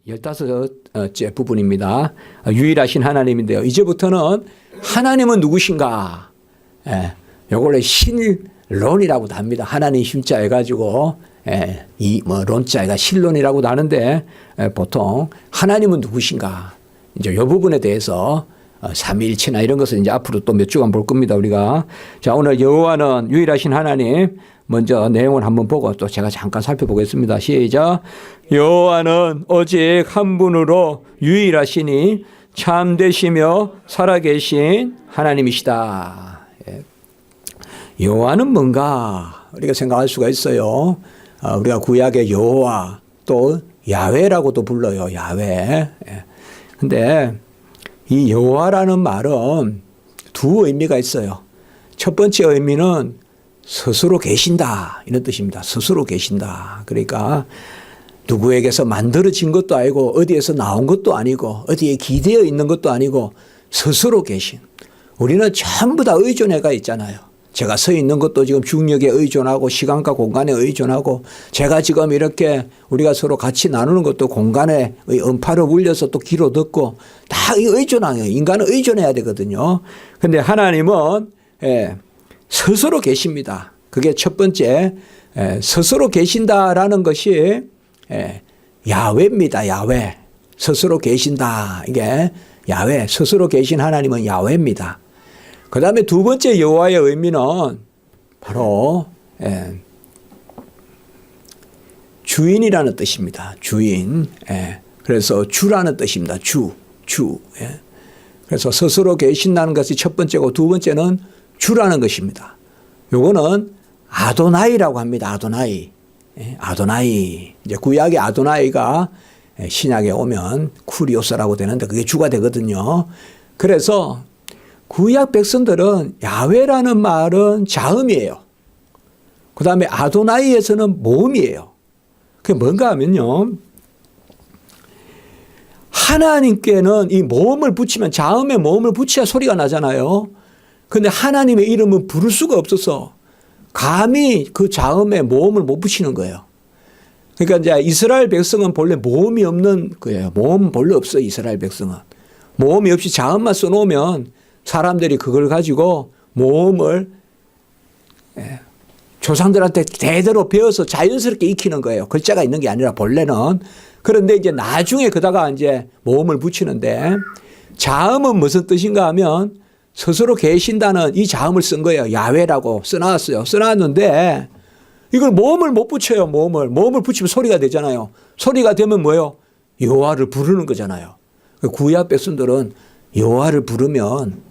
15째 부분입니다. 유일하신 하나님인데요. 이제부터는 하나님은 누구신가? 요걸 신론이라고도 합니다. 하나님 심자 해가지고 론자가 신론이라고도 하는데 보통 하나님은 누구신가? 이제 요 부분에 대해서 삼위일체나 이런 것을 이제 앞으로 또 몇 주간 볼 겁니다. 우리가. 자, 오늘 여호와는 유일하신 하나님. 먼저 내용을 한번 보고 또 제가 잠깐 살펴보겠습니다. 시작. 여호와는 오직 한 분으로 유일하시니 참되시며 살아계신 하나님이시다. 여호와는 뭔가 우리가 생각할 수가 있어요. 우리가 구약의 여호와 또 야훼라고도 불러요. 야훼. 근데 이 여호와라는 말은 두 의미가 있어요. 첫 번째 의미는 스스로 계신다 이런 뜻입니다. 스스로 계신다. 그러니까 누구에게서 만들어진 것도 아니고 어디에서 나온 것도 아니고 어디에 기대어 있는 것도 아니고 스스로 계신. 우리는 전부 다 의존해가 있잖아요. 제가 서 있는 것도 지금 중력에 의존하고 시간과 공간에 의존하고 제가 지금 이렇게 우리가 서로 같이 나누는 것도 공간에 음파를 울려서 또 귀로 듣고 다 의존하요. 인간은 의존해야 되거든요. 그런데 하나님은 스스로 계십니다. 그게 첫 번째 스스로 계신다라는 것이 야훼입니다. 야훼. 스스로 계신다. 이게 야훼. 스스로 계신 하나님은 야훼입니다. 그 다음에 두 번째 여호와의 의미는 바로 주인이라는 뜻입니다. 주인. 그래서 주라는 뜻입니다. 주. 그래서 스스로 계신다는 것이 첫 번째고 두 번째는 주라는 것입니다. 요거는 아도나이라고 합니다. 아도나이. 아도나이. 이제 구약의 아도나이가 신약에 오면 쿠리오스라고 되는데 그게 주가 되거든요. 그래서 구약 백성들은 야훼라는 말은 자음이에요. 그 다음에 아도나이에서는 모음이에요. 그게 뭔가 하면요. 하나님께는 이 모음을 붙이면 자음에 모음을 붙여야 소리가 나잖아요. 그런데 하나님의 이름은 부를 수가 없어서 감히 그 자음에 모음을 못 붙이는 거예요. 그러니까 이제 이스라엘 백성은 본래 모음이 없는 거예요. 모음 본래 없어요. 이스라엘 백성은. 모음이 없이 자음만 써놓으면 사람들이 그걸 가지고 모음을 조상들한테 대대로 배워서 자연스럽게 익히는 거예요. 글자가 있는 게 아니라 본래는. 그런데 이제 나중에 그다가 이제 모음을 붙이는데 자음은 무슨 뜻인가 하면 스스로 계신다는 이 자음을 쓴 거예요. 야훼라고 써놨어요. 써놨는데 이걸 모음을 못 붙여요. 모음을 붙이면 소리가 되잖아요. 소리가 되면 뭐예요? 여호와를 부르는 거잖아요. 구약 백성들은 여호와를 부르면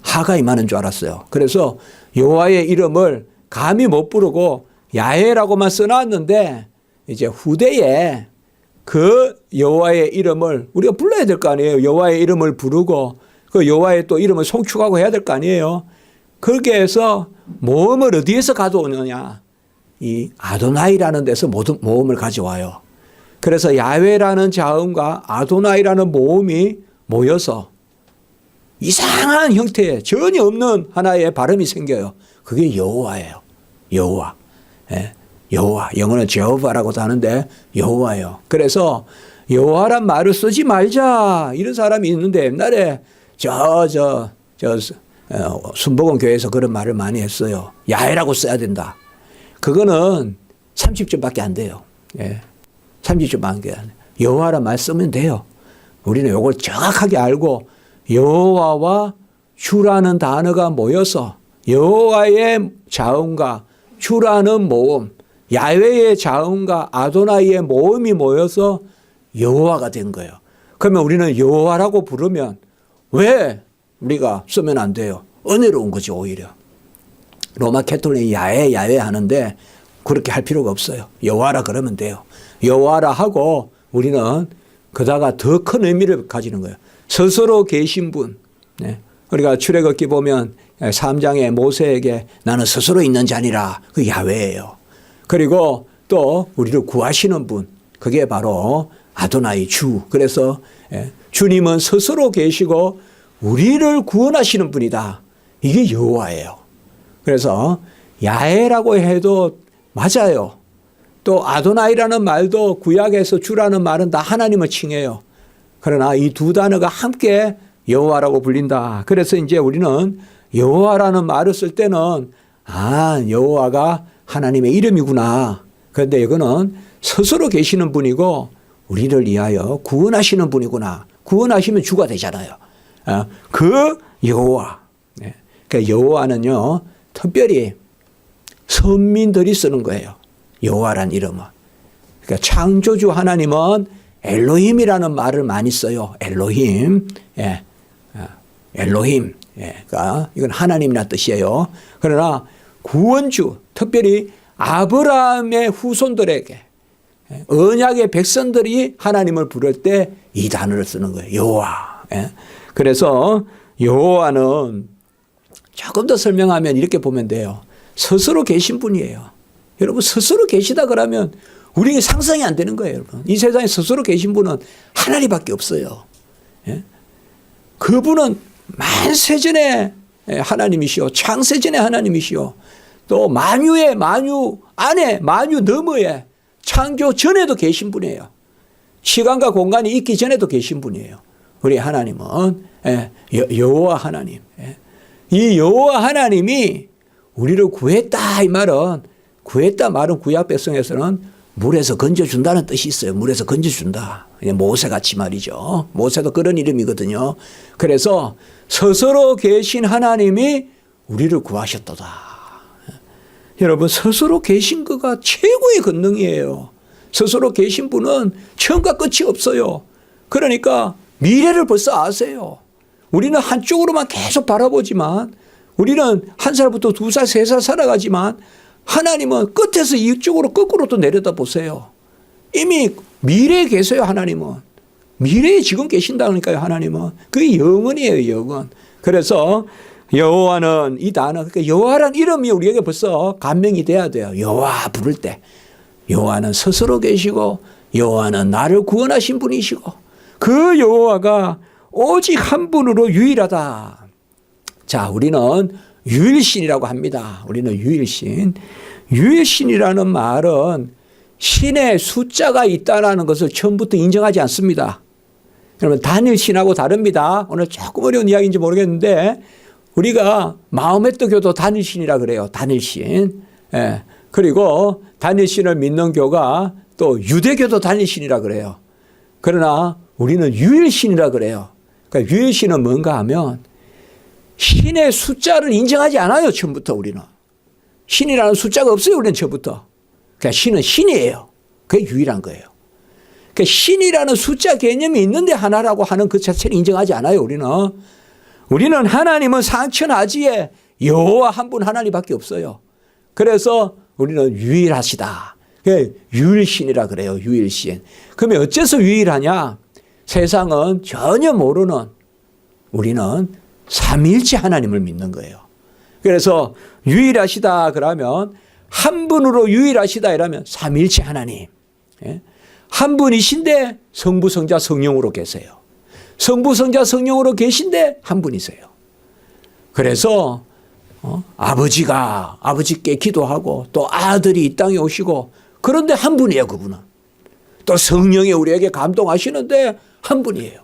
하가 임하는 줄 알았어요. 그래서 여호와의 이름을 감히 못 부르고 야훼라고만 써놨는데 이제 후대에 그 여호와의 이름을 우리가 불러야 될 거 아니에요. 여호와의 이름을 부르고 그 여호와의 또 이름을 송축하고 해야 될 거 아니에요. 그렇게 해서 모음을 어디에서 가져오느냐. 이 아도나이라는 데서 모음을 가져와요. 그래서 야훼라는 자음과 아도나이라는 모음이 모여서 이상한 형태의 전혀 없는 하나의 발음이 생겨요. 그게 여호와예요. 여호와. 여호와. 영어는 제호바라고도 하는데 여호와예요. 그래서 여호와란 말을 쓰지 말자 이런 사람이 있는데 옛날에 순복음 교회에서 그런 말을 많이 했어요. 야훼라고 써야 된다. 그거는 30점밖에 안 돼요. 30점밖에 안 돼요. 여호와란 말 쓰면 돼요. 우리는 이걸 정확하게 알고 여호와와 주라는 단어가 모여서 여호와의 자음과 주라는 모음, 야훼의 자음과 아도나이의 모음이 모여서 여호와가 된 거예요. 그러면 우리는 여호와라고 부르면 왜 우리가 쓰면 안 돼요? 은혜로운 거지 오히려. 로마 캐톨릭이 야훼 하는데 그렇게 할 필요가 없어요. 여호와라 그러면 돼요. 여호와라 하고 우리는 그다가 더 큰 의미를 가지는 거예요. 스스로 계신 분. 우리가 출애굽기 보면 3장에 모세에게 나는 스스로 있는 자니라. 그 야훼예요. 그리고 또 우리를 구하시는 분. 그게 바로 아도나이 주. 그래서 주님은 스스로 계시고 우리를 구원하시는 분이다. 이게 여호와예요. 그래서 야훼라고 해도 맞아요. 또 아도나이라는 말도 구약에서 주라는 말은 다 하나님을 칭해요. 그러나 이 두 단어가 함께 여호와라고 불린다. 그래서 이제 우리는 여호와라는 말을 쓸 때는 여호와가 하나님의 이름이구나. 그런데 이거는 스스로 계시는 분이고 우리를 위하여 구원하시는 분이구나. 구원하시면 주가 되잖아요. 그 여호와. 그러니까 여호와는요, 특별히 선민들이 쓰는 거예요. 여호와란 이름은. 그러니까 창조주 하나님은 엘로힘이라는 말을 많이 써요. 엘로힘. 엘로힘. 그러니까 이건 하나님이라 뜻이에요. 그러나 구원주, 특별히 아브라함의 후손들에게 언약의 백성들이 하나님을 부를 때 이 단어를 쓰는 거예요. 여호와. 그래서 여호와는 조금 더 설명하면 이렇게 보면 돼요. 스스로 계신 분이에요. 여러분 스스로 계시다 그러면 우리에게 상상이 안 되는 거예요. 여러분. 이 세상에 스스로 계신 분은 하나님밖에 없어요. 그분은 만세전에 하나님이시오. 창세전에 하나님이시오. 또 만유의 만유 안에 만유 너머에 창조 전에도 계신 분이에요. 시간과 공간이 있기 전에도 계신 분이에요. 우리 하나님은 여호와 하나님. 이 여호와 하나님이 우리를 구했다 이 말은 구했다 말은 구약 백성에서는 물에서 건져준다는 뜻이 있어요. 물에서 건져준다. 모세같이 말이죠. 모세도 그런 이름이거든요. 그래서 스스로 계신 하나님이 우리를 구하셨도다. 여러분 스스로 계신 그가 최고의 권능이에요. 스스로 계신 분은 처음과 끝이 없어요. 그러니까 미래를 벌써 아세요. 우리는 한쪽으로만 계속 바라보지만 우리는 1살부터 2살, 3살 살아가지만 하나님은 끝에서 이쪽으로 거꾸로 또 내려다 보세요. 이미 미래에 계세요. 하나님은. 미래에 지금 계신다니까요. 하나님은. 그게 영원이에요. 영원. 그래서 여호와는 이 단어, 그러니까 여호와란 이름이 우리에게 벌써 감명이 돼야 돼요. 여호와 부를 때. 여호와는 스스로 계시고 여호와는 나를 구원하신 분이시고 그 여호와가 오직 한 분으로 유일하다. 자, 우리는 유일신이라고 합니다. 우리는 유일신. 유일신이라는 말은 신의 숫자가 있다는 것을 처음부터 인정하지 않습니다. 여러분 단일신하고 다릅니다. 오늘 조금 어려운 이야기인지 모르겠는데 우리가 마호메트 교도 단일신이라 그래요. 단일신. 그리고 단일신을 믿는 교가 또 유대교도 단일신이라 그래요. 그러나 우리는 유일신이라 그래요. 그러니까 유일신은 뭔가 하면 신의 숫자를 인정하지 않아요. 처음부터 우리는. 신이라는 숫자가 없어요. 우리는 처음부터. 그러니까 신은 신이에요. 그게 유일한 거예요. 그러니까 신이라는 숫자 개념이 있는데 하나라고 하는 그 자체를 인정하지 않아요. 우리는 하나님은 상천하지에 여호와 한 분 하나님밖에 없어요. 그래서 우리는 유일하시다. 유일신이라 그래요. 유일신. 그러면 어째서 유일하냐? 세상은 전혀 모르는 우리는 삼위일체 하나님을 믿는 거예요. 그래서 유일하시다 그러면 한 분으로 유일하시다 이러면 삼위일체 하나님. 한 분이신데 성부, 성자, 성령으로 계세요. 성부, 성자, 성령으로 계신데 한 분이세요. 그래서 아버지께 기도하고 또 아들이 이 땅에 오시고 그런데 한 분이에요. 그분은. 또 성령이 우리에게 감동하시는데 한 분이에요.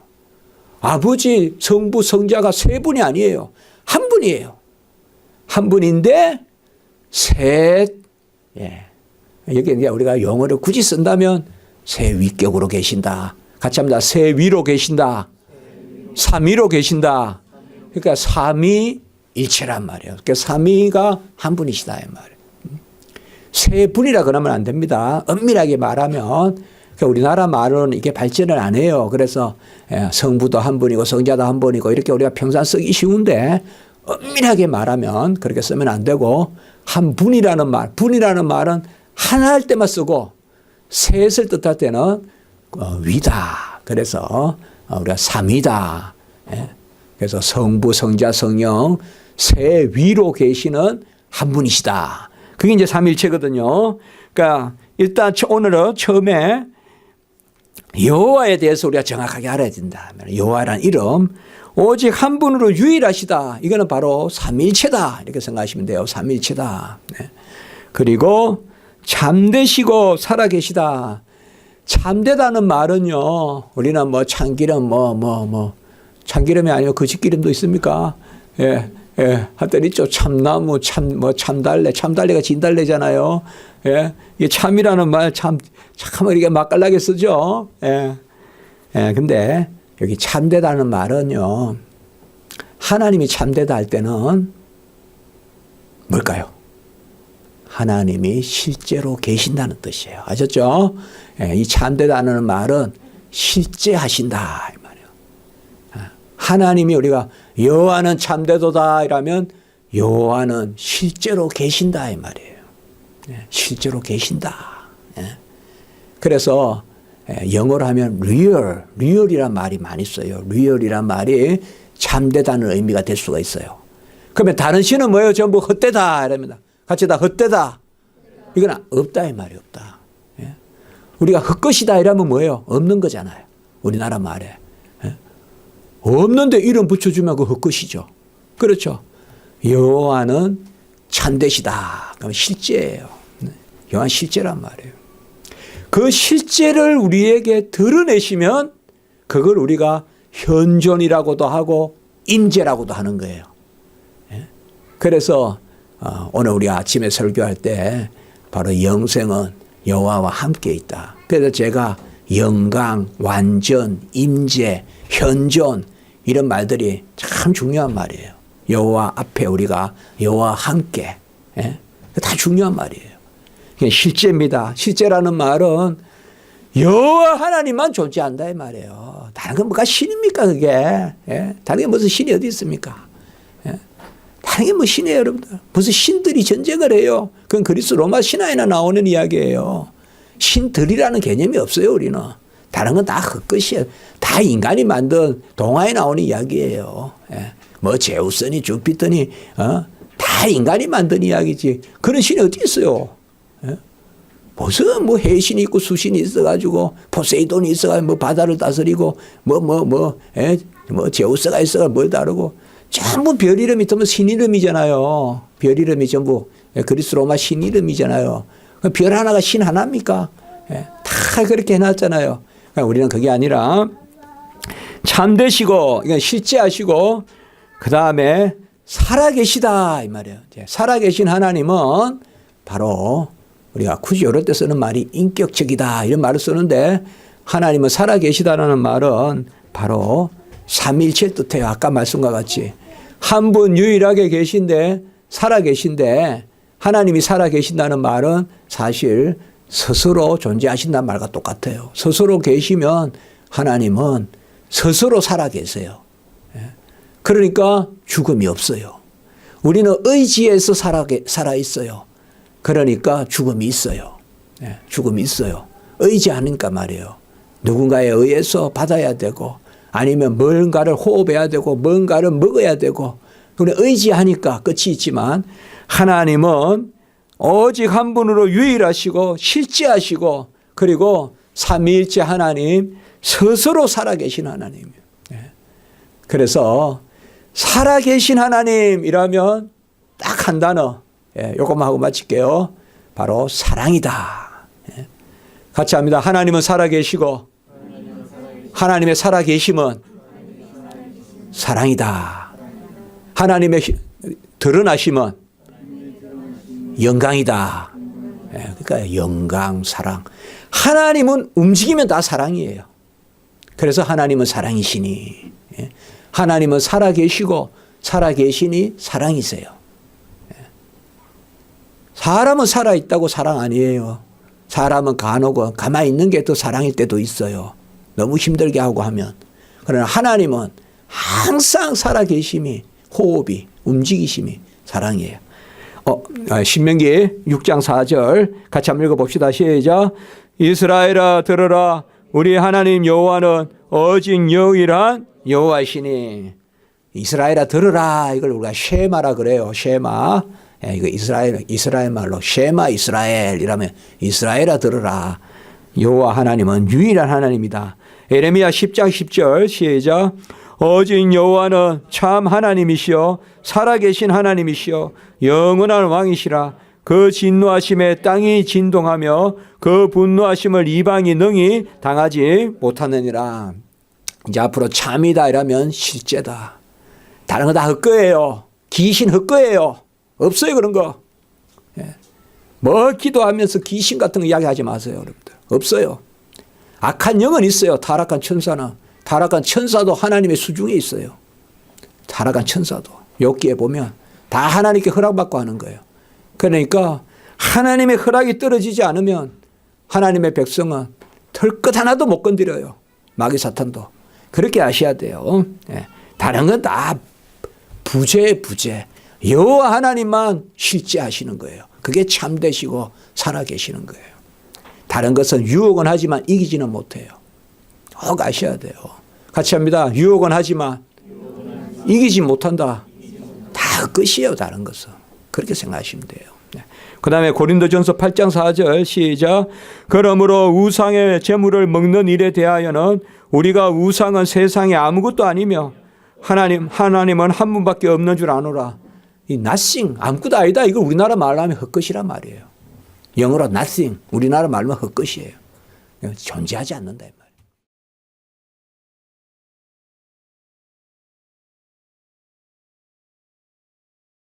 아버지, 성부, 성자가 세 분이 아니에요. 한 분이에요. 한 분인데 셋. 여기 우리가 영어를 굳이 쓴다면 세 위격으로 계신다. 같이 합니다. 세 위로 계신다. 삼위로 계신다. 그러니까 삼위일체란 말이에요. 그러니까 삼위가 한 분이시다 이 말이에요. 세 분이라 그러면 안 됩니다. 엄밀하게 말하면 그러니까 우리나라 말은 이게 발전을 안 해요. 그래서 성부도 한 분이고 성자도 한 분이고 이렇게 우리가 평상 쓰기 쉬운데 엄밀하게 말하면 그렇게 쓰면 안 되고 한 분이라는 말, 분이라는 말은 하나 할 때만 쓰고 셋을 뜻할 때는 위다. 그래서 우리가 삼위다. 그래서 성부, 성자, 성령 세 위로 계시는 한 분이시다. 그게 이제 삼위일체거든요. 그러니까 일단 오늘은 처음에 여호와에 대해서 우리가 정확하게 알아야 된다. 여호와라는 이름 오직 한 분으로 유일하시다. 이거는 바로 삼위일체다. 이렇게 생각하시면 돼요. 삼위일체다. 그리고 잠되시고 살아계시다. 잠되다는 말은요, 우리는 뭐 참기름, 참기름이 아니고 거짓기름도 있습니까? 예, 하여튼 있죠. 참나무, 참달래가 진달래잖아요. 예, 이 참이라는 말 참 이렇게 맛깔나게 쓰죠. 근데 여기 참되다는 말은요, 하나님이 참되다 할 때는 뭘까요? 하나님이 실제로 계신다는 뜻이에요. 아셨죠? 이 참되다는 말은 실제 하신다 이 말이에요. 하나님이 우리가 여호와는 참되도다 이라면 여호와는 실제로 계신다 이 말이에요. 실제로 계신다. 그래서 영어로 하면 real이란 말이 많이 써요. real이란 말이 참되다는 의미가 될 수가 있어요. 그러면 다른 시는 뭐예요? 전부 헛되다 이랍니다. 같이 다 헛되다. 이건 없다 이 말이 없다. 우리가 헛것이다 이러면 뭐예요? 없는 거잖아요. 우리나라 말에. 없는데 이름 붙여주면 그 헛것이죠. 그렇죠. 여호와는 참되시다. 그럼 실제예요. 여호와는 실제란 말이에요. 그 실제를 우리에게 드러내시면 그걸 우리가 현존이라고도 하고 임재라고도 하는 거예요. 그래서 오늘 우리 아침에 설교할 때 바로 영생은 여호와와 함께 있다. 그래서 제가 영광, 완전, 임재, 현존 이런 말들이 참 중요한 말이에요. 여호와 앞에 우리가 여호와 함께 다 중요한 말이에요. 실제입니다. 실제라는 말은 여호와 하나님만 존재한다 이 말이에요. 다른 건 뭐가 신입니까 그게? 다른 게 무슨 신이 어디 있습니까? 다른 게 뭐 신이에요 여러분들. 무슨 신들이 전쟁을 해요. 그건 그리스 로마 신화에나 나오는 이야기예요. 신들이라는 개념이 없어요 우리는. 다른 건 다 헛것이에요. 다 인간이 만든 동화에 나오는 이야기예요. 뭐 제우스니 주피터니 다 인간이 만든 이야기지. 그런 신이 어디 있어요? 무슨 뭐 해신이 있고 수신이 있어가지고 포세이돈이 있어가지고 뭐 바다를 다스리고 뭐 제우스가 있어가지고 뭘 다루고 전부 별 이름이 있으면 신 이름이잖아요. 별 이름이 전부 그리스 로마 신 이름이잖아요. 별 하나가 신 하나입니까? 다 그렇게 해놨잖아요. 그러니까 우리는 그게 아니라 참되시고 실제하시고 그 다음에 살아계시다 이 말이에요. 살아계신 하나님은 바로 우리가 굳이 이럴 때 쓰는 말이 인격적이다 이런 말을 쓰는데 하나님은 살아계시다라는 말은 바로 삼위일체를 뜻해요. 아까 말씀과 같이 한 분 유일하게 계신데 살아계신데 하나님이 살아계신다는 말은 사실 스스로 존재하신다는 말과 똑같아요. 스스로 계시면 하나님은 스스로 살아계세요. 그러니까 죽음이 없어요. 우리는 의지에서 살아있어요. 그러니까 죽음이 있어요. 죽음이 있어요. 의지하니까 말이에요. 누군가에 의해서 받아야 되고 아니면 뭔가를 호흡해야 되고 뭔가를 먹어야 되고 우리 의지하니까 끝이 있지만 하나님은 오직 한 분으로 유일하시고 실제하시고 그리고 삼위일체 하나님 스스로 살아계신 하나님이에요. 그래서 살아계신 하나님이라면 딱 한 단어 요것만 하고 마칠게요. 바로 사랑이다. 같이 합니다. 하나님은 살아계시고 하나님의 살아계심은 사랑이다. 하나님의 드러나심은 영광이다. 그러니까 영광, 사랑. 하나님은 움직이면 다 사랑이에요. 그래서 하나님은 사랑이시니 하나님은 살아계시고 살아계시니 사랑이세요. 사람은 살아있다고 사랑 아니에요. 사람은 간혹은 가만히 있는 게 또 사랑일 때도 있어요. 너무 힘들게 하고 하면. 그러나 하나님은 항상 살아계심이 호흡이 움직이심이 사랑이에요. 신명기 6장 4절 같이 한번 읽어봅시다. 시작. 이스라엘아 들으라 우리 하나님 여호와는 오직 유일한 여호와이시니. 이스라엘아 들으라 이걸 우리가 쉐마라 그래요. 쉐마. 이거 이스라엘 말로 쉐마 이스라엘이라면 이스라엘아 들으라. 여호와 하나님은 유일한 하나님이다. 에레미야 10장 10절 시작. 오직 여호와는 참 하나님이시여 살아계신 하나님이시여 영원한 왕이시라. 그 진노하심에 땅이 진동하며 그 분노하심을 이방이 능히 당하지 못하느니라. 이제 앞으로 참이다 이러면 실제다. 다른 거 다 헛거예요. 귀신 헛거예요. 없어요 그런 거. 예. 뭐 기도하면서 귀신 같은 거 이야기하지 마세요 여러분들. 없어요. 악한 영은 있어요. 타락한 천사나. 타락한 천사도 하나님의 수중에 있어요. 타락한 천사도. 욥기에 보면 다 하나님께 허락받고 하는 거예요. 그러니까 하나님의 허락이 떨어지지 않으면 하나님의 백성은 털끝 하나도 못 건드려요. 마귀 사탄도. 그렇게 아셔야 돼요. 예. 다른 건 다 부재. 여호와 하나님만 실제하시는 거예요. 그게 참되시고 살아계시는 거예요. 다른 것은 유혹은 하지만 이기지는 못해요. 꼭 아셔야 돼요. 같이 합니다. 유혹은 하지만 이기지 못한다. 다 끝이에요. 다른 것은. 그렇게 생각하시면 돼요. 그 다음에 고린도전서 8장 4절 시작. 그러므로 우상의 재물을 먹는 일에 대하여는 우리가 우상은 세상에 아무것도 아니며 하나님은 한 분밖에 없는 줄 아노라. 이 nothing 아무것도 아니다. 이걸 우리나라 말로 하면 헛것이란 말이에요. 영어로 nothing 우리나라 말로 하면 헛것이에요. 존재하지 않는다.